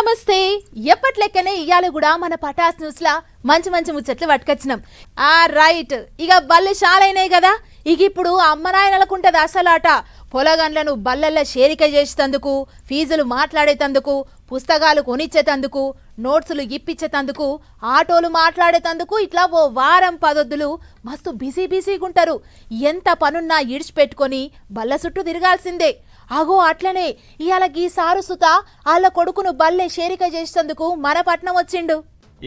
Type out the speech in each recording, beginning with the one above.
నమస్తే. ఎప్పట్లెక్కనే ఇయాల కూడా మన పటాస్ న్యూస్ లా మంచి మంచి ముచ్చట్లు పట్టుకొచ్చినాం. రైట్, ఇక బల్లె షాలైనాయి కదా. ఇక ఇప్పుడు అమ్మనాయనలకుంటది అసలాట. పొలగండ్లను బల్లెల్ల షేరిక చేసేందుకు, ఫీజులు మాట్లాడేతందుకు, పుస్తకాలు కొనిచ్చేతందుకు, నోట్సులు ఇప్పించేతందుకు, ఆటోలు మాట్లాడేతందుకు ఇట్లా ఓ వారం పదొద్దులు మస్తు బిజీగుంటారు. ఎంత పనున్నా ఇడిచిపెట్టుకొని బల్ల చుట్టూ తిరగాల్సిందే. అగో అట్లనే ఇయాల గీ సారు సుత వాళ్ళ కొడుకును బల్లె షేరిక చేసేందుకు మన పట్నం వచ్చిండు.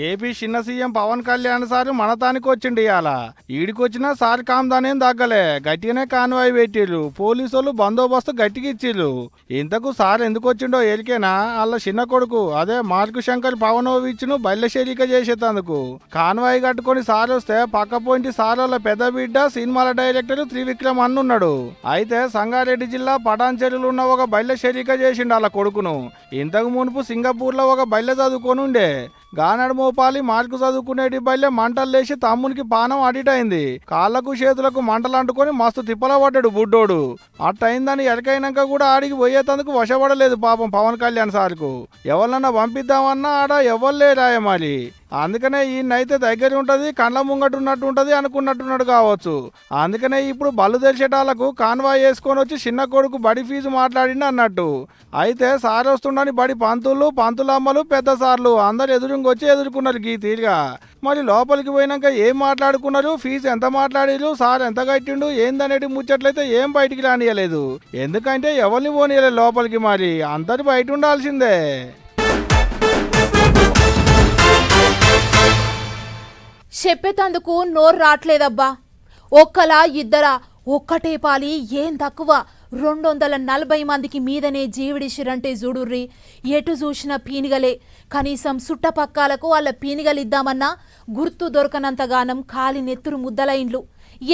ఏపీ చిన్న సీఎం పవన్ కళ్యాణ్ సార్ మనతానికి వచ్చిండు. ఇవాళ ఈడికొచ్చినా సార్ కామ్దానేం తగ్గలే, గట్టిగానే కాన్వాయ్ పెట్టిర్రు. పోలీసు వాళ్ళు బందోబస్తు గట్టిగా ఇచ్చిర్రు. ఇంతకు సార్ ఎందుకు వచ్చిండో ఎరికేనా? వాళ్ళ చిన్న కొడుకు అదే మార్కు శంకర్ పవనోవిచ్ ను బల్లెషేరిక చేసేందుకు కాన్వాయ్ కట్టుకొని సార్ వస్తే పక్క పోయింటి సార్ వాళ్ళ పెద్ద బిడ్డ సినిమాల డైరెక్టర్ త్రివిక్రమ్ అన్నున్నాడు. అయితే సంగారెడ్డి జిల్లా పటాన్చెరులో ఉన్న ఒక బల్లెషేరిక చేసిండు వాళ్ళ కొడుకును. ఇంతకు మునుపు సింగపూర్ లో ఒక బల్లె చదువుకొని ఉండే. గానడు మోపాలి మార్కు చదువుకునేటి బల్లె మంటలు లేచి తమ్మునికి పానం అడిటైంది. కాళ్లకు చేతులకు మంటలు అంటుకొని మస్తు తిప్పల పడ్డాడు బుడ్డోడు. అట్టయిందని ఎరకైనాక కూడా ఆడికి పోయేతందుకు వశపడలేదు పాపం పవన్ కళ్యాణ్ సార్కు. ఎవరినన్నా పంపిద్దామన్నా ఆడ ఎవరు రాయ మరి. అందుకనే ఈయనైతే దగ్గర ఉంటది, కండ్ల ముంగట్టున్నట్టు ఉంటది అనుకున్నట్టున్నాడు కావచ్చు. అందుకనే ఇప్పుడు బళ్ళు తెరిచేటాలకు కాన్వాయ్ వేసుకొని వచ్చి చిన్న కొడుకు బడి ఫీజు మాట్లాడింది అన్నట్టు. అయితే సార్ వస్తుండని బడి పంతులమ్మలు పెద్ద సార్లు అందరు ఎదురుకొచ్చి ఎదుర్కొన్నారు గీ తీరుగా. మరి లోపలికి పోయినాక ఏం మాట్లాడుకున్నారు, ఫీజు ఎంత మాట్లాడిరు, సార్ ఎంత కట్టిండు ఏందనేటి ముచ్చట్లయితే ఏం బయటికి రానియలేదు. ఎందుకంటే ఎవరిని పోనీయలేదు లోపలికి. మరి అందరు బయట ఉండాల్సిందే. చెప్పేతందుకు నోరు రాట్లేదబ్బా. ఒక్కలా ఇద్దరా, ఒక్కటే పాలి ఏం తక్కువ 240 మందికి మీదనే జీవిడిషిరంటే చూడుర్రి. ఎటు చూసిన పీనిగలే. కనీసం సుట్టపక్కాలకు వాళ్ళ పీనిగలిద్దామన్నా గుర్తు దొరకనంతగానం ఖాళీ నెత్తురు ముద్దలైండ్లు.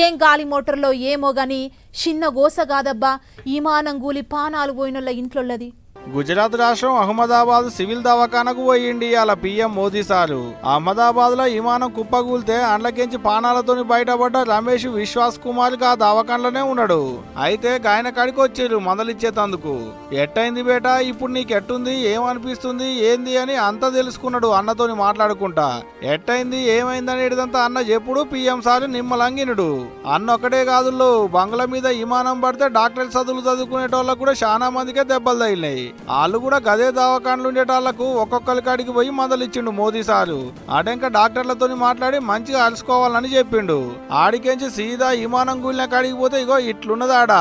ఏం గాలి మోటార్లో ఏమో గాని చిన్న గోస కాదబ్బా ఈమానం గూలి పానాలు పోయినోళ్ళ ఇంట్లోళ్ళది. గుజరాత్ రాష్ట్రం అహ్మదాబాద్ సివిల్ దవాఖానకు పోయిండి అలా పీఎం మోదీ సారు. అహ్మదాబాద్ లో విమానం కుప్పగూలితే అండ్లకించి పానాలతోని బయటపడ్డ రమేష్ విశ్వాస్ కుమార్ ఆ దవాఖానలోనే ఉన్నాడు. అయితే గాయన కాడికి వచ్చిర్రు మందలిచ్చేతందుకు. ఎట్టయింది బేటా, ఇప్పుడు నీకెట్టుంది, ఏమనిపిస్తుంది, ఏంది అని అంతా తెలుసుకున్నాడు అన్నతోని మాట్లాడుకుంటా. ఎట్టయింది ఏమైందని ఇదంతా అన్న చెప్పుడు పీఎం సారు నిమ్మలంగినుడు. అన్న ఒక్కటే కాదుల్లో బంగ్లా మీద విమానం పడితే డాక్టర్ చదువులు చదువుకునేటోళ్ళకు కూడా చాలా మందికే దెబ్బలు తగిలినాయి. వాళ్ళు కూడా గదే దవాఖానలు ఉండేటాళ్లకు ఒక్కొక్కరి కాడికి పోయి మందలిచ్చిండు మోదీ సారు. ఆడెంక డాక్టర్లతో మాట్లాడి మంచిగా అలసుకోవాలని చెప్పిండు. ఆడికెంచి సీదా విమానం కూలిన కాడికి పోతే ఇగో ఇట్లున్నదాడ.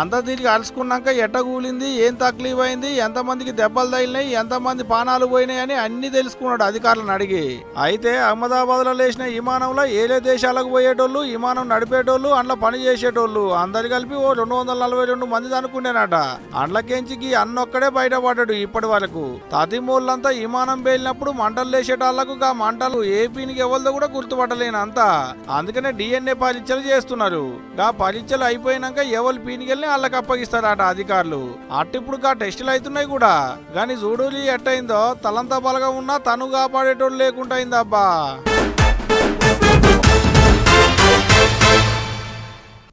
అంతా తిరిగి అలసుకున్నాక ఎట్ట కూలింది, ఏం తక్లీఫ్ అయింది, ఎంతమందికి దెబ్బలు తగిలినాయి, ఎంతమంది పానాలు పోయినాయి అని అన్ని తెలుసుకున్నాడు అధికారులను అడిగి. అయితే అహ్మదాబాద్ లో లేచిన విమానంలో ఏలే దేశాలకు పోయేటోళ్ళు, విమానం నడిపేటోళ్ళు, అందులో పని చేసేటోళ్ళు అందరు కలిపి ఓ 242 మంది అనుకునేనట. అండ్లకెంచి అన్నొక్కడే బయటపడ్డాడు. ఇప్పటి వరకు తతిమూలంతా విమానం పేలినప్పుడు మంటలు లేచేటాళ్లకు ఆ మంటలు ఏపీనికి ఎవరిదో కూడా గుర్తుపట్టలేనంతా. అందుకనే డిఎన్ఏ పరీక్షలు చేస్తున్నారు. ఆ పరీక్షలు అయిపోయినాక ఎవరు పీనికెళ్ళి వాళ్ళకి అప్పగిస్తారట అధికారులు. అట్టిప్పుడు ఆ టెస్టులు అవుతున్నాయి కూడా. గాని చూడూలి ఎట్టయిందో, తలంతా బలగా ఉన్నా తను కాపాడేటోళ్ళు లేకుండా అయిందబ్బా.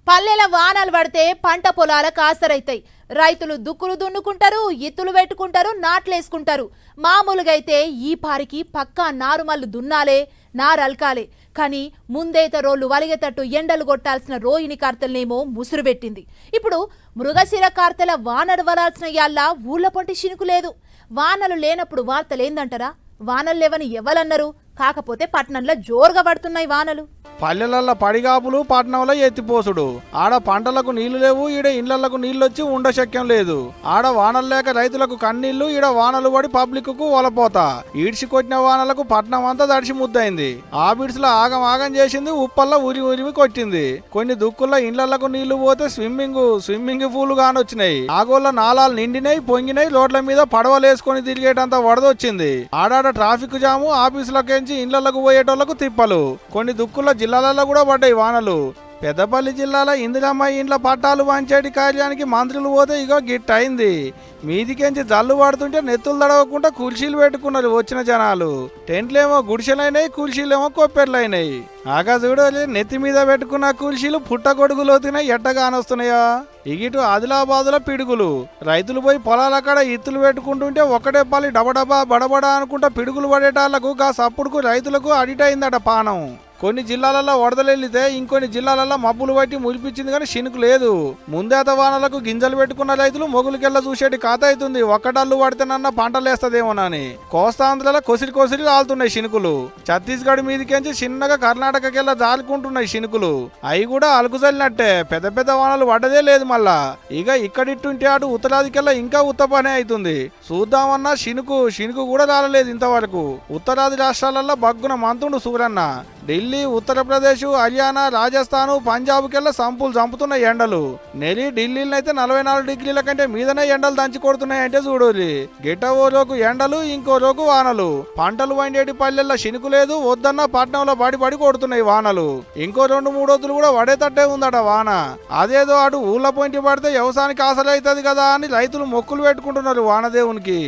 పల్లెల వానలు పడితే పంట పొలాల కాసరైతాయి. రైతులు దుక్కులు దున్నుకుంటారు, ఇత్తులు పెట్టుకుంటారు, నాట్లేసుకుంటారు. మామూలుగా అయితే ఈ పారికి పక్కా నారుమల్లు దున్నాలే, నారల్కాలే. కానీ ముందేత రోళ్లు వలిగేటట్టు ఎండలు కొట్టాల్సిన రోహిణి కార్తెలనేమో ముసురు పెట్టింది. ఇప్పుడు మృగశిర కార్తెల వానలు వరాల్సిన యాళ్ళ ఊళ్ళ పొంటి చినుకు లేదు. వానలు లేనప్పుడు వార్తలేందంటారా? వానలు లేవని ఎవరన్నారు? కాకపోతే పట్టణంలో జోరుగా పడుతున్నాయి వానలు. పల్లెలల్లో పడిగాపులు, పట్టణంలో ఎత్తిపోసుడు. ఆడ పంటలకు నీళ్లు లేవు, ఈడ ఇండ్లకు నీళ్ళొచ్చి ఉండశక్యం లేదు. ఆడ వానలు లేక రైతులకు కన్నీళ్లు, ఈడ వానలు పడి పబ్లిక్ కు వలపోతా. ఈడ్చి కొట్టిన వానలకు పట్నం అంతా దడిచి ముద్దయింది. ఆ బిడ్స్ లో ఆగం చేసింది, ఉప్పల్లో ఉరిమి కొట్టింది. కొన్ని దుక్కుల్లో ఇండ్లకు నీళ్లు పోతే స్విమ్మింగ్ పూల్ గానొచ్చినాయి. ఆగోళ్ళ నాలాలు నిండినాయి, పొంగినాయి. రోడ్ల మీద పడవలేసుకొని తిరిగేటంత వరదొచ్చింది. ఆడాడ ట్రాఫిక్ జాము, ఆఫీసులకి ఇండ్లకు పోయేటోళ్లకు తిప్పలు. కొన్ని దుక్కుల జిల్లాలలో కూడా పడ్డాయి వానలు. పెద్దపల్లి జిల్లాలో ఇందిరమ్మ ఇండ్ల పట్టాలు పంచేటి కార్యానికి మంత్రులు పోతే ఇగో గిట్టయింది. మీదికెంచి జల్లు పడుతుంటే నెత్తులు తడవకుండా కుర్చీలు పెట్టుకున్నారు వచ్చిన జనాలు. టెంట్లేమో గుడిసెలైనాయి, కుర్చీలేమో కొప్పెర్లైనాయి. ఆగా చూడాలి, నెత్తి మీద పెట్టుకున్న కుర్చీలు పుట్టగొడుగులోతున్నా ఎట్టగానొస్తున్నాయో. ఇగిటు ఆదిలాబాదులో పిడుగులు. రైతులు పోయి పొలాల కాడ ఇత్తులు పెట్టుకుంటుంటే ఒకటే పల్లి డబడబా బడబడా అనుకుంటా పిడుగులు పడేటాళ్లకు గా సప్పుడుకు రైతులకు అడిట్ అయిందట పానం. కొన్ని జిల్లాలలో వరదలెళ్లితే ఇంకొన్ని జిల్లాలలో మబ్బులు పట్టి మురిపించింది కానీ శినుకు లేదు. ముందేత వానలకు గింజలు పెట్టుకున్న రైతులు మొగులకెళ్ళ చూసేటి ఖాత అవుతుంది. ఒక్కటల్లు పడితేనన్నా పంటలేస్తదేమోనని. కోస్తాంధ్రలో కొసిరి రాలుతున్నాయి శినుకులు. ఛత్తీస్గఢ్ మీదికెంచి చిన్నగా కర్ణాటకకెళ్ళ జారుకుంటున్నాయి శినుకులు. అవి కూడా అలుకుజల్లినట్టే, పెద్ద పెద్ద వానలు పడ్డదే లేదు మళ్ళా. ఇక ఇక్కడిట్టుంటే అటు ఉత్తరాదికెళ్ళ ఇంకా ఉత్తపనే అవుతుంది. చూద్దామన్నా శినుకు కూడా రాలలేదు ఇంతవరకు. ఉత్తరాది రాష్ట్రాలలో బగ్గున మంతుండు సూరన్న. ఢిల్లీ, ఉత్తరప్రదేశ్, హర్యానా, రాజస్థాన్, పంజాబ్ కెల్లా సంపులు చంపుతున్న ఎండలు. నెలి ఢిల్లీలో అయితే 44 డిగ్రీల కంటే మీదనే ఎండలు దంచి కొడుతున్నాయంటే చూడోలి. గిటవో రోజు ఎండలు, ఇంకో రోజు వానలు. పంటలు వండేటి పల్లెల్లో శినుకు లేదు, వద్దన్న పట్నంలో పడి కొడుతున్నాయి వానలు. ఇంకో 2-3 రోజులు కూడా వడేతట్టే ఉందట వాన. అదేదో అటు ఊళ్ళ పొంటి పడితే వ్యవసాయానికి ఆసరైతుంది కదా అని రైతులు మొక్కులు పెట్టుకుంటున్నారు వానదేవునికి.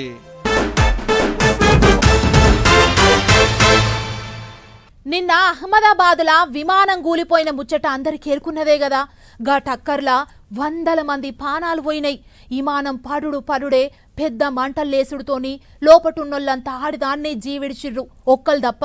నిన్న అహ్మదాబాద్లా విమానం కూలిపోయిన ముచ్చట అందరికి ఏర్కున్నదే కదా. గా టక్కర్లా 100 మంది పానాలు పోయినాయి. విమానం పడుడే పెద్ద మంటల్లేసుడుతోని లోపటున్నోళ్ళంతా ఆడిదాన్నే జీవిడిచిర్రు ఒక్కలు తప్ప.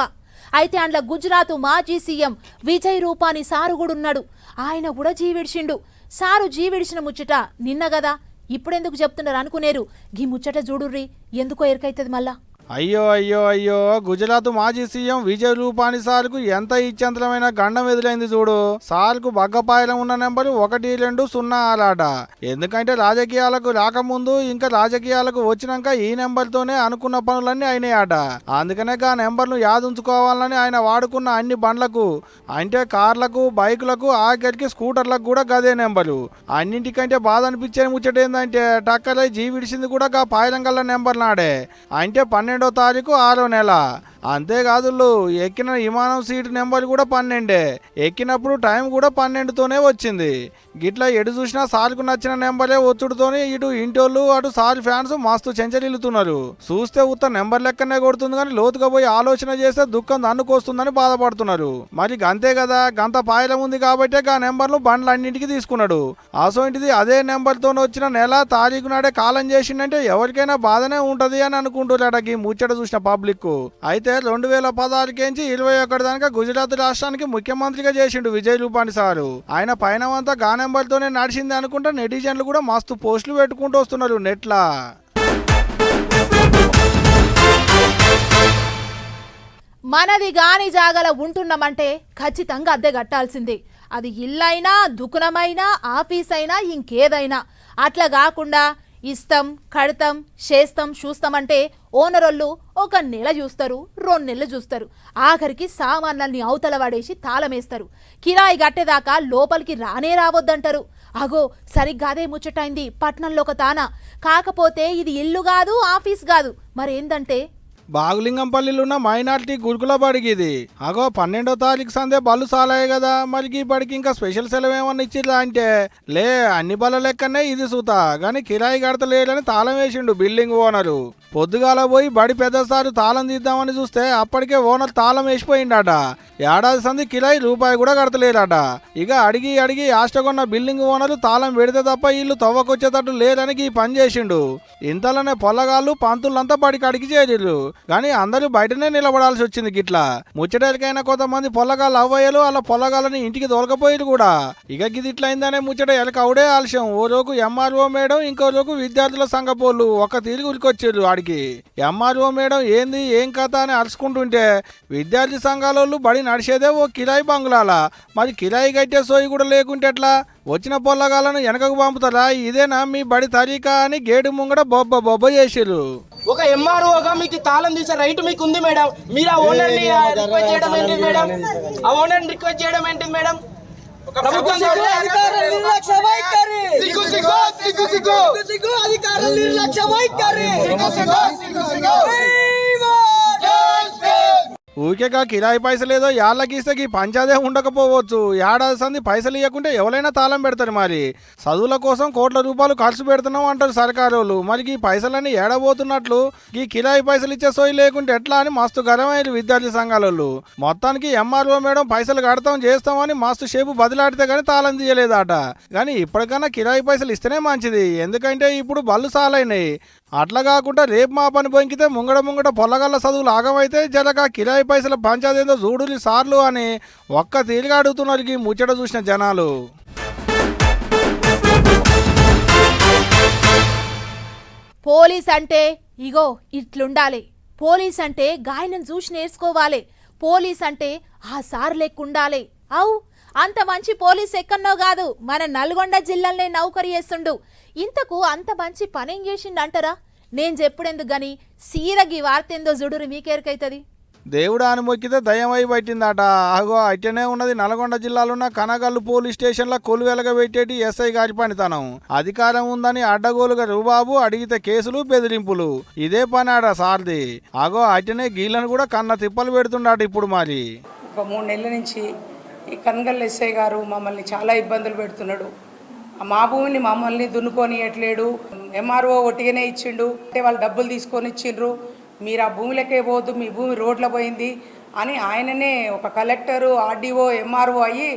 అయితే అండ్ల గుజరాత్ మాజీ సీఎం విజయ్ రూపాని సారు కూడా ఉన్నాడు. ఆయన కూడా జీవిడిచిండు. సారు జీవిడిచిన ముచ్చట నిన్న కదా, ఇప్పుడెందుకు చెప్తున్నారు అనుకునేరు. గీ ముచ్చట చూడుర్రి, ఎందుకో ఎరకైతుంది మళ్ళా. అయ్యో గుజరాత్ మాజీ సీఎం విజయ్ రూపాని సార్కు ఎంత ఇచ్చంతరమైన గండం ఎదురైంది చూడు. సార్కు బగ్గపాయలం ఉన్న నెంబరు 1206 ఎందుకంటే రాజకీయాలకు రాకముందు ఇంకా రాజకీయాలకు వచ్చినాక ఈ నెంబర్తోనే అనుకున్న పనులన్నీ అయినాయట. అందుకనే ఆ నెంబర్ను యాదుంచుకోవాలని ఆయన వాడుకున్న అన్ని బండ్లకు, అంటే కార్లకు, బైకులకు, ఆఖరికి స్కూటర్లకు కూడా గదే నెంబరు. అన్నింటికంటే బాధ అనిపించే ముచ్చట ఏంటంటే టక్కరై జీవిడిచింది కూడా గా పాయలం గల్ల నెంబర్ నాడే. అంటే 12వ తారీఖు 6వ నెల. అంతేకాదు ఎక్కిన విమానం సీటు నెంబర్ కూడా 12. ఎక్కినప్పుడు టైం కూడా 12తోనే వచ్చింది. గిట్లా ఎడు చూసినా సార్కు నచ్చిన నెంబరే ఒత్తుడుతోని ఇటు ఇంటోళ్ళు అటు సార్ ఫ్యాన్స్ మస్తు చెంచరిల్లుతున్నారు. చూస్తే ఉత్త నెంబర్ లెక్కనే కొడుతుంది కానీ లోతుగా పోయి ఆలోచన చేస్తే దుఃఖం దన్నుకొస్తుందని బాధపడుతున్నారు. మరి అంతే కదా, గంత పాయలం ఉంది కాబట్టే ఆ నెంబర్లు బండ్లు అన్నింటికి తీసుకున్నాడు. అసోంటిది అదే నెంబర్తో వచ్చిన నెల తారీఖు నాడే కాలం చేసిందంటే ఎవరికైనా బాధనే ఉంటది అని అనుకుంటున్నాడు ఈ ముచ్చట చూసిన పబ్లిక్. అయితే 2016 21 దాకా గుజరాత్ రాష్ట్రానికి ముఖ్యమంత్రిగా చేసిండు విజయ్ రూపాని సారు. ఆయన పైనవంతా గా నెంబర్తోనే నడిచింది అనుకుంటా నెటిజన్లు కూడా మస్తు పోస్టులు పెట్టుకుంటూ వస్తున్నారు నెట్లా. మనది గాని జాగల ఉంటున్నామంటే ఖచ్చితంగా అద్దె కట్టాల్సిందే. అది ఇల్లైనా, దుకాణమైనా, ఆఫీస్ అయినా, ఇంకేదైనా. అట్లా కాకుండా ఇస్తాం, కడతాం, చేస్తాం, చూస్తామంటే ఓనరోళ్ళు 1 నెల చూస్తారు, 2 నెలలు చూస్తారు. ఆఖరికి సామాన్లన్నీ అవతల పడేసి తాళమేస్తారు. కిరాయి గట్టేదాకా లోపలికి రానే రావద్దంటారు. అగో సరిగ్గా అదే ముచ్చటైంది పట్నంలో ఒక తాన. కాకపోతే ఇది ఇల్లు కాదు, ఆఫీస్ కాదు, మరేందంటే బాగులింగంపల్లిలో ఉన్న మైనార్టీ గురుకుల బడికి ఇది. అగో 12వ తారీఖు సందే బళ్ళు సాలాయి కదా, మరి ఈ బడికి ఇంకా స్పెషల్ సెలవు ఏమన్నా ఇచ్చిర్రా అంటే లే, అన్ని బళ్ళ లెక్కనే ఇది సూత కానీ కిరాయి కడతలేడని తాళం వేసిండు బిల్డింగ్ ఓనరు. పొద్దుగాల పోయి బడి పెద్దసారి తాళం తీద్దామని చూస్తే అప్పటికే ఓనర్ తాళం వేసిపోయిండట. ఏడాది సంది కిరాయి రూపాయి కూడా కడతలేరట. ఇక అడిగి ఆష్టకొన్న బిల్డింగ్ ఓనరు తాళం పెడితే తప్ప ఇల్లు తవ్వకొచ్చేటట్టు లేదని ఈ పని చేసిండు. ఇంతలోనే పొల్లగాళ్ళు పంతులంతా బడికి అడిగి చేరిర్రు. కానీ అందరూ బయటనే నిలబడాల్సి వచ్చింది. గిట్లా ముచ్చటకైనా కొంతమంది పొల్లగాళ్ళు అవ్వయ్యలు అలా పొల్లగాళ్ళని ఇంటికి దొరకపోయారు కూడా. ఇక గిదిట్లయిందనే ముచ్చట ఎలకవుడే ఆలస్యం. ఓ రోజు ఎంఆర్ఓ మేడం, ఇంకో రోజు విద్యార్థుల సంఘపోళ్ళు ఒక తీరు ఉరికొచ్చారు ఆడికి. ఎంఆర్ఓ మేడం ఏంది ఏం కథ అని అరుచుకుంటుంటే విద్యార్థి సంఘాలోళ్ళు బడి నడిచేదే ఓ కిరాయి బంగ్లాల. మరి కిరాయి కట్టే సోయి కూడా లేకుంటే ఎట్లా? వచ్చిన పొల్లగాళ్ళను వెనకకు పంపుతారా? ఇదేనా మీ బడి తరీకా అని గేటు ముంగడ బొబ్బ చేసిర్రు. ఒక ఎంఆర్ఓగా మీకు తాళం తీసే రైట్ మీకు ఉంది మేడం. మీరు ఆ ఓనర్ని రిక్వెస్ట్ చేయడం ఏంటి మేడం? ఆ ఓనర్ని రిక్వెస్ట్ చేయడం ఏంటి మేడం? ప్రభుత్వం నిర్లక్ష్య వైఖరి. అధికారుల నిర్లక్ష్య వైఖరి. ఊరికేగా కిరాయి పైసలేదో యాళ్ళకిస్తే పంచాదే ఉండకపోవచ్చు. ఏడాది సంది పైసలు ఇవ్వకుంటే ఎవరైనా తాళం పెడతారు. మరి చదువుల కోసం కోట్ల రూపాయలు ఖర్చు పెడుతున్నాం అంటారు సర్కారు వాళ్ళు. మరి ఈ పైసలన్నీ ఏడబోతున్నట్లు ఈ కిరాయి పైసలు ఇచ్చే సోయి లేకుంటే ఎట్లా అని మస్తు గరమైన విద్యార్థి సంఘాల వాళ్ళు. మొత్తానికి ఎంఆర్ఓ మేడం పైసలు కడతాం చేస్తామని మస్తు షేపు బదిలాడితే కానీ తాళం తీయలేదట. కానీ ఇప్పటికన్నా కిరాయి పైసలు ఇస్తేనే మంచిది, ఎందుకంటే ఇప్పుడు బళ్ళు సాలైనాయి. అట్లా కాకుండా రేపు మా పని బొంకితే ముంగడ పొల్లగల్ల చదువులు ఆగమైతే జరగా కిరాయి పైసల పంచాదేందో చూడులి సార్లు అని ఒక్క తీరుగా అడుగుతున్నారు ఈ ముచ్చట చూసిన జనాలు. పోలీస్ అంటే ఇగో ఇట్లుండాలి, పోలీస్ అంటే గాయనం చూసి నేర్చుకోవాలి, పోలీస్ అంటే ఆ సార్ లెక్కుండాలి. అవు అంత మంచి పోలీస్ ఎక్కన్నో కాదు, మన నల్గొండ జిల్లాలోనే నౌకరీ చేస్తుండు. ఇంతకు అంత మంచి పనేం చేసిండు అంటారా? నేను చెప్పుడెందుకు గాని సీరగి వార్త ఏందో జుడురు మీకేరికైతుంది. దేవుడు అని మొక్కితే దయ్యమై పట్టిందట. అగో అట్టనే ఉన్నది నల్గొండ జిల్లాలో ఉన్న కనగల్లు పోలీస్ స్టేషన్లో కొలువెలగ పెట్టేటి ఎస్ఐ గారి పనితనం. అధికారం ఉందని అడ్డగోలుగా రుబాబు, అడిగితే కేసులు బెదిరింపులు, ఇదే పని ఆడ సార్ది. అగో అట్టనే గీళ్ళను కూడా కన్న తిప్పలు పెడుతుండట. ఇప్పుడు మరి ఒక 3 నెలల నుంచి ఈ కనగల్ ఎస్ఐ గారు మమ్మల్ని చాలా ఇబ్బందులు పెడుతున్నాడు. మా భూమిని మమ్మల్ని దున్నుకొనియట్లేడు, ఎంఆర్ఓ ఒట్టిగానే ఇచ్చిండు, అంటే వాళ్ళు డబ్బులు తీసుకొని ఇచ్చిండ్రు, మీరు ఆ భూమిలకే పోదు, మీ భూమి రోడ్ల పోయింది అని ఆయననే ఒక కలెక్టరు, ఆర్డీఓ, ఎంఆర్ఓ అయ్యి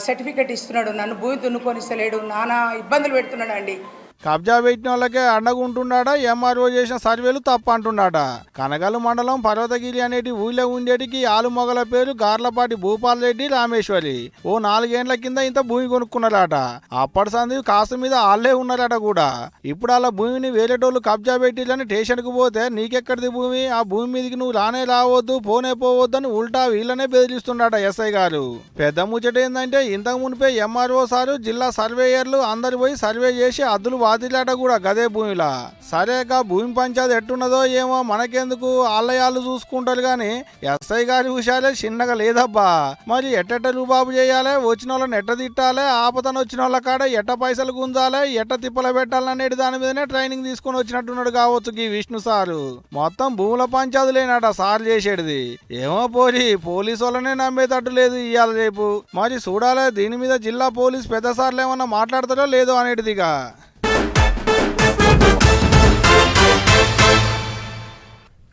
సర్టిఫికెట్ ఇస్తున్నాడు. నన్ను భూమి దున్నుకొనిస్తలేడు, నానా ఇబ్బందులు పెడుతున్నాడు అండి. కబ్జా పెట్టిన వాళ్ళకే అండగుంటున్నాడ, ఎంఆర్ఓ చేసిన సర్వేలు తప్ప అంటున్నాడ. కనగల్లు మండలం పర్వతగిరి అనేటి ఊళ్ళో ఉండేటికి ఆలుమొగల పేరు గార్లపాటి భూపాల్ రెడ్డి, రామేశ్వరి. ఓ 4 ఏళ్ల కింద ఇంత భూమి కొనుక్కున్నారట. అప్పటి సంది కాస్త మీద వాళ్ళే ఉన్నారట కూడా. ఇప్పుడు వాళ్ళ భూమిని వేరేటోళ్ళు కబ్జా పెట్టిలని స్టేషన్కు పోతే నీకెక్కడిది భూమి, ఆ భూమి మీదకి నువ్వు రానే రావద్దు, పోనే పోవద్దు అని ఉల్టా వీళ్ళనే బెదిరిస్తున్నాడ ఎస్ఐ గారు. పెద్ద ముచ్చట ఏంటంటే ఇంతకు మునిపే ఎంఆర్ఓ సారు, జిల్లా సర్వేయర్లు అందరు పోయి సర్వే చేసి అద్దులు వాదిలాట కూడా గదే భూమిలా. సరేగా భూమి పంచాయతీ ఎట్టున్నదో ఏమో మనకెందుకు, ఆలయాలు చూసుకుంటారు గాని ఎస్ఐ గారి హుషారే చిన్నగా లేదబ్బా. మరి ఎట్ట రూబాబు చేయాలి, వచ్చిన వాళ్ళని ఎట్ట తిట్టాలి, ఆపతను వచ్చిన వాళ్ళ కాడ ఎట్ట పైసలు గుంజాలి, ఎట్ట తిప్పల పెట్టాలనేది దాని మీదనే ట్రైనింగ్ తీసుకొని వచ్చినట్టున్నాడు కావచ్చు ఈ విష్ణు సారు. మొత్తం భూముల పంచాయతీలేనట సార్ చేసేది. ఏమో పోరి పోలీసు వాళ్ళనే నమ్మేటట్టు లేదు ఇవాళ రేపు. మరి చూడాలి దీని మీద జిల్లా పోలీస్ పెద్ద సార్లు ఏమన్నా మాట్లాడతారో లేదో అనేటిదిగా.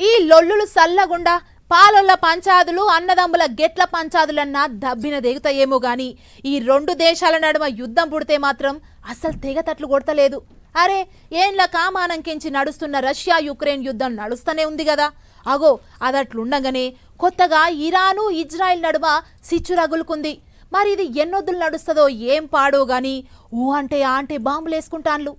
ఈ లొల్లులు సల్లగుండా పాలొల్ల పంచాదులు, అన్నదమ్ముల గెట్ల పంచాదులన్నా దబ్బిన దిగుతాయేమో గాని ఈ 2 దేశాల నడుమ యుద్ధం పుడితే మాత్రం అసలు తెగతట్లు కొడతలేదు. అరే ఏండ్ల కామానంకించి నడుస్తున్న రష్యా యుక్రెయిన్ యుద్ధం నడుస్తూనే ఉంది కదా. అగో అదట్లుండగానే కొత్తగా ఇరాను, ఇజ్రాయిల్ నడుమ సిచ్చు రగులుకుంది. మరి ఇది ఎన్నొద్దులు నడుస్తుందో ఏం పాడో గాని ఊ అంటే ఆ అంటే బాంబులేసుకుంటాన్లు.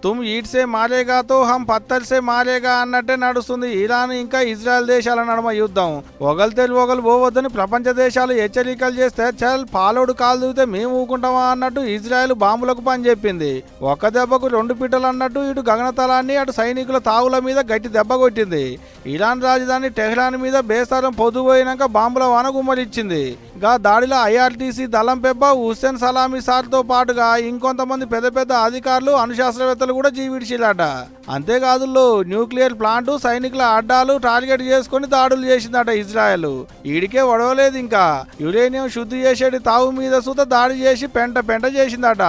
తుమ్ ఈట్ సే మారేగా తో హమ్ పత్తర్ సే మారేగా అన్నట్టే నడుస్తుంది ఇరాన్ ఇంకా ఇజ్రాయెల్ దేశాల నడుమ యుద్ధం. ఒకరు పోవద్దని ప్రపంచ దేశాలు హెచ్చరికలు చేస్తే చల్ పాలోడు కాలు దూగితే మేము ఊకుంటామా అన్నట్టు ఇజ్రాయెల్ బాంబులకు పని చెప్పింది. ఒక్క దెబ్బకు 2 పిట్టలు అన్నట్టు ఇటు గగనతలాన్ని అటు సైనికుల తావుల మీద గట్టి దెబ్బ కొట్టింది. ఇరాన్ రాజధాని టెహ్రాన్ మీద బేసారం పొద్దుపోయినాక బాంబుల వాన గుమ్మరిచ్చింది. గా దాడిలో ఐఆర్టీసీ దళం పెబ్బ, హుస్సేన్ సలామీ సార్తో పాటుగా ఇంకొంతమంది పెద్ద పెద్ద అధికారులు, అణుశాస్త్రవేత్తలు కూడా జీవిడిచిలాట. అంతేకాదు న్యూక్లియర్ ప్లాంట్, సైనికుల అడ్డాలు టార్గెట్ చేసుకుని దాడులు చేసిందట ఇజ్రాయెల్. ఈడికే వడవలేదు, ఇంకా యురేనియం శుద్ధి చేసేటి తావు మీద సుత దాడి చేసి పెంట చేసిందట.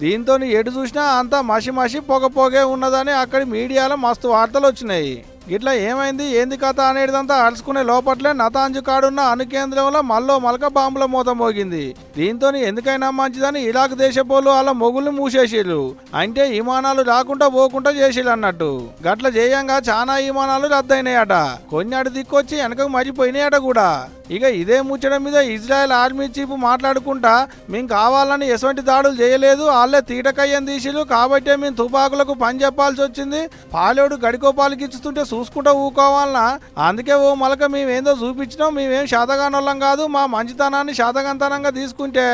దీంతో ఎటు చూసినా అంతా మసి పొగపోగే ఉన్నదని అక్కడి మీడియాలో మస్తు వార్తలు వచ్చినాయి. ఇట్లా ఏమైంది ఏంది కథ అనేటిదంతా అరుచుకునే లోపట్లే నతాంజు కాడున్న అణు కేంద్రంలో మల్క బాంబుల మూత మోగింది. దీంతో ఎందుకైనా మంచిదని ఇరాక్ దేశపోలు వాళ్ళ మొగుల్ని మూసేసిర్రు. అంటే విమానాలు రాకుండా పోకుండా చేసిర్రు అన్నట్టు. గట్ల చేయంగా చాలా విమానాలు రద్దయినాయట. కొన్ని అటు దిక్కొచ్చి వెనకకు మరిపోయినాయట కూడా. ఇక ఇదే ముచ్చట మీద ఇజ్రాయెల్ ఆర్మీ చీఫ్ మాట్లాడుకుంటా మేము కావాలని ఎటువంటి దాడులు చేయలేదు, వాళ్ళే తీటకయ్యం తీసిరు కాబట్టే మేము తుపాకులకు పని చెప్పాల్సి వచ్చింది, పాలేడు గడికోపాలకి ఇచ్చుతుంటే చూసుకుంటా ఊకోవాలనా, అందుకే ఓ మలక మేమేందో చూపించినాం, మేమేం శాతగానోళ్ళం కాదు, మా మంచితనాన్ని శాతగంతనంగా తీసుకుంటే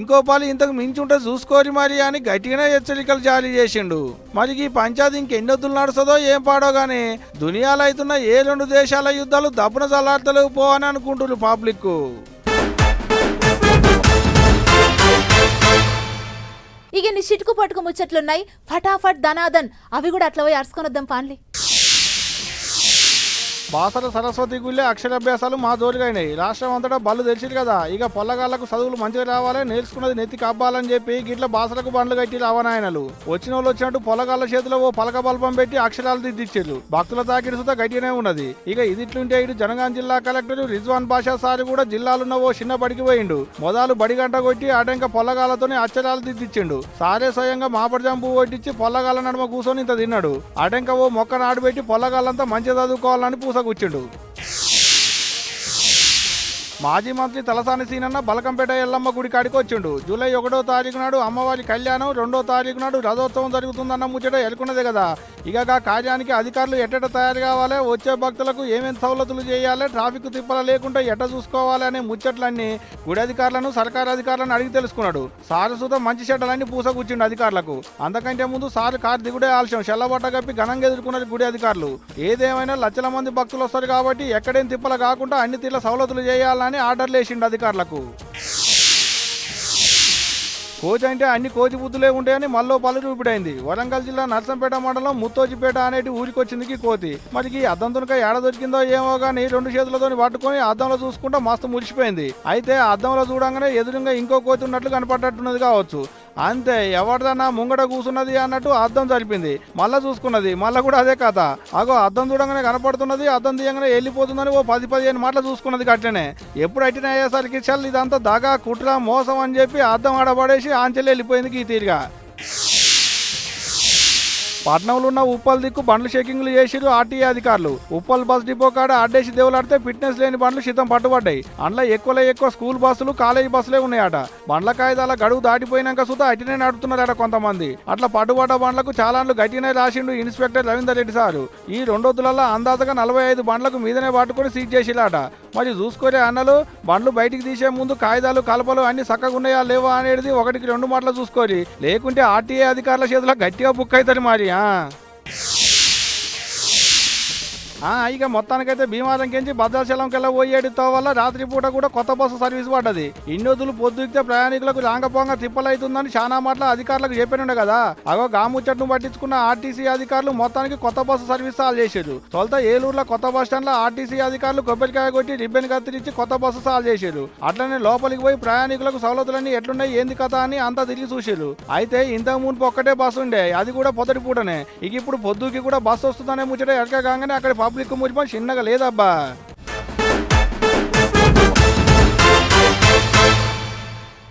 ఇంకో పాలు ఇంతకు మించుంటే చూసుకోరి మరి అని గట్టిగానే హెచ్చరికలు జారీ చేసిండు. మరి ఈ పంచాయతీ ఇంకెన్నొద్దులు నడుస్తుందో ఏం పాడో గానీ దునియాలో అవుతున్న ఏ 2 దేశాల యుద్ధాలు దప్పున చల్లార్తలేవు పో అని అనుకుంటున్నారు పబ్లిక్. ఇక నీ చిటుకు పట్టుకు ముచ్చట్లున్నాయి, ఫటాఫట్ ధనాదన్ అవి కూడా అట్లా పోయి అరుచుకొని వద్దాం పాన్లే. బాసర సరస్వతి గుళ్ళే అక్షరాభ్యాసాలు మా జోరుగైనాయి. రాష్ట్రం అంతటా బళ్ళు తెలిసింది కదా, ఇక పొల్లగాళ్లకు చదువులు మంచిగా రావాలి, నేర్చుకున్నది నెత్తికి అబ్బాలని చెప్పి గిట్ల బాసరకు బండ్లు కట్టి రావనాయనలు వచ్చిన వాళ్ళు వచ్చినట్టు పొల్లగాళ్ల చేతిలో ఓ పలక బల్పం పెట్టి అక్షరాలు దిద్దిచ్చారు. భక్తుల తాకిడి సుతా గట్టిగానే ఉన్నది. ఇక ఇదిట్లుంటే ఇటు జనగాం జిల్లా కలెక్టర్ రిజ్వాన్ బాషా సార్ కూడా జిల్లాలున్న ఓ చిన్న బడికి పోయిండు. మొదలు బడిగంట కొట్టి అటెంక పొల్లగాళ్లతోనే అక్షరాలు దిద్దిచ్చిండు. సారే స్వయంగా మాపడి జంపు కొట్టించి పొల్లగాళ్ల నడుమ కూర్చొని ఇంత తిన్నాడు. అటెంక ఓ మొక్క నాడుబెట్టి పొల్లగాళ్ళంతా మంచిగా చదువుకోవాలని పూసకూర్చిండు. మాజీ మంత్రి తలసాని సీనన్న బలకంపేట ఎల్లమ్మ గుడి కాడికి వచ్చిండు. జూలై 1వ తారీఖు నాడు అమ్మవారి కళ్యాణం, 2వ తారీఖు నాడు రథోత్సవం జరుగుతుందన్న ముచ్చట ఎలుకున్నదే కదా. ఇక కార్యానికి అధికారులు ఎట్ట తయారు కావాలి, వచ్చే భక్తులకు ఏమేమి సౌలతులు చేయాలి, ట్రాఫిక్ తిప్పల లేకుండా ఎట్ట చూసుకోవాలి అనే ముచ్చట్లన్నీ గుడి అధికారులను సర్కారు అధికారులను అడిగి తెలుసుకున్నాడు. సారు సుతం మంచి చెడ్డలన్నీ పూసకూర్చిండు అధికారులకు. అంతకంటే ముందు సారు కారు దిగుడే ఆలస్యం, చెల్లబట్ట కప్పి ఘనంగా ఎదుర్కొన్నారు గుడి అధికారులు. ఏదేమైనా లక్షల మంది భక్తులు వస్తారు కాబట్టి ఎక్కడేం తిప్పల కాకుండా అన్ని తీర్ల సౌలతులు చేయాలని ఆర్డర్లు వేసిండు అధికారులకు. కోచి అంటే అన్ని కోచి బుద్ధులే ఉంటాయని మళ్ళీ పలు చూపిడైంది. వరంగల్ జిల్లా నర్సంపేట మండలం ముత్తోజిపేట అనేటి ఊరికి వచ్చింది కోతి. మరి ఈ అద్దం తునక ఏడ దొరికిందో ఏమో గానీ 2 చేతులతో పట్టుకొని అద్దంలో చూసుకుంటా మస్తు మురిసిపోయింది. అయితే అద్దంలో చూడంగానే ఎదురుగా ఇంకో కోతి ఉన్నట్లు కనపడ్డట్టున్నది కావచ్చు. అంతే, ఎవరిదన్నా ముంగట కూసున్నది అన్నట్టు అద్దం జరిపింది. మళ్ళా చూసుకున్నది, మళ్ళా కూడా అదే కథ. అగో అద్దం చూడంగానే కనపడుతున్నది, అద్దం తీయంగానే వెళ్ళిపోతుందని ఓ 10-15 మాటలు చూసుకున్నది అట్లనే. ఎప్పుడు అట్టిన అయ్యేసరికి చల్ ఇదంతా దగా కుట్ర మోసం అని చెప్పి అద్దం ఆడబడేసి ఆంచెల్లి వెళ్ళిపోయింది ఈ తీరుగా. పట్నంలో ఉన్న ఉప్పల్ దిక్కు బండ్లు చెకింగ్లు చేసిరు ఆర్టీఏ అధికారులు. ఉప్పల్ బస్ డిపో కాడ అడ్డేసి దేవులాడితే ఫిట్నెస్ లేని బండ్లు శితం పట్టుబడ్డాయి. అందులో ఎక్కువ స్కూల్ బస్సులు, కాలేజీ బస్సులే ఉన్నాయట. బండ్ల కాయిదాల గడువు దాటిపోయినాక సుతా అట్టినే నడుపుతున్నారట కొంతమంది. అట్లా పట్టుబడ్డ బండ్లకు చాలాన్లు గట్టినే రాసిండు ఇన్స్పెక్టర్ రవీందర్ రెడ్డి సారు. ఈ 2 రోజులలో అందాజగా 45 బండ్లకు మీదనే పట్టుకుని సీజ్ చేసిలాట. మరి చూసుకోరే అన్నలు, బండ్లు బయటికి తీసే ముందు కాయిదాలు కలపలు అన్ని చక్కగా ఉన్నాయా లేవా అనేది 1-2 మాటలు చూసుకోరి, లేకుంటే ఆర్టీఏ అధికారుల చేతిలో గట్టిగా బుక్ అవుతారు మరి. ఇక మొత్తానికైతే భీమారం కెంచి భద్రాచలంకి పోయేడుతో వల్ల రాత్రిపూట కూడా కొత్త బస్సు సర్వీస్ పడ్డది. ఇన్నొద్దులు పొద్దుకితే ప్రయాణికులకు రాంగపోంగా తిప్పలైతుందని చాలా మాటలు అధికారులకు చెప్పినుండే కదా. అగో గాముచ్చట్ను పట్టించుకున్న ఆర్టీసీ అధికారులు మొత్తానికి కొత్త బస్సు సర్వీస్ సాల్ చేశారు. తొలుత ఏలూరులో కొత్త బస్ స్టాండ్ లో ఆర్టీసీ అధికారులు కొబ్బరికాయ కొట్టి రిబ్బన్ కత్తిరించి కొత్త బస్సు సాల్ చేశారు. అట్లనే లోపలికి పోయి ప్రయాణికులకు సౌలతులన్నీ ఎట్లున్నాయి ఏంది కథ అని అంతా తిరిగి చూసారు. అయితే ఇంతకు ముందు ఒక్కటే బస్సు ఉండే, అది కూడా పొద్దుటి పూటనే. ఇక ఇప్పుడు పొద్దుకి కూడా బస్సు వస్తుందనే ముచ్చట ఎడక కాగానే అక్కడ పబ్లిక్ మురిపం చిన్నగా లేదబ్బా.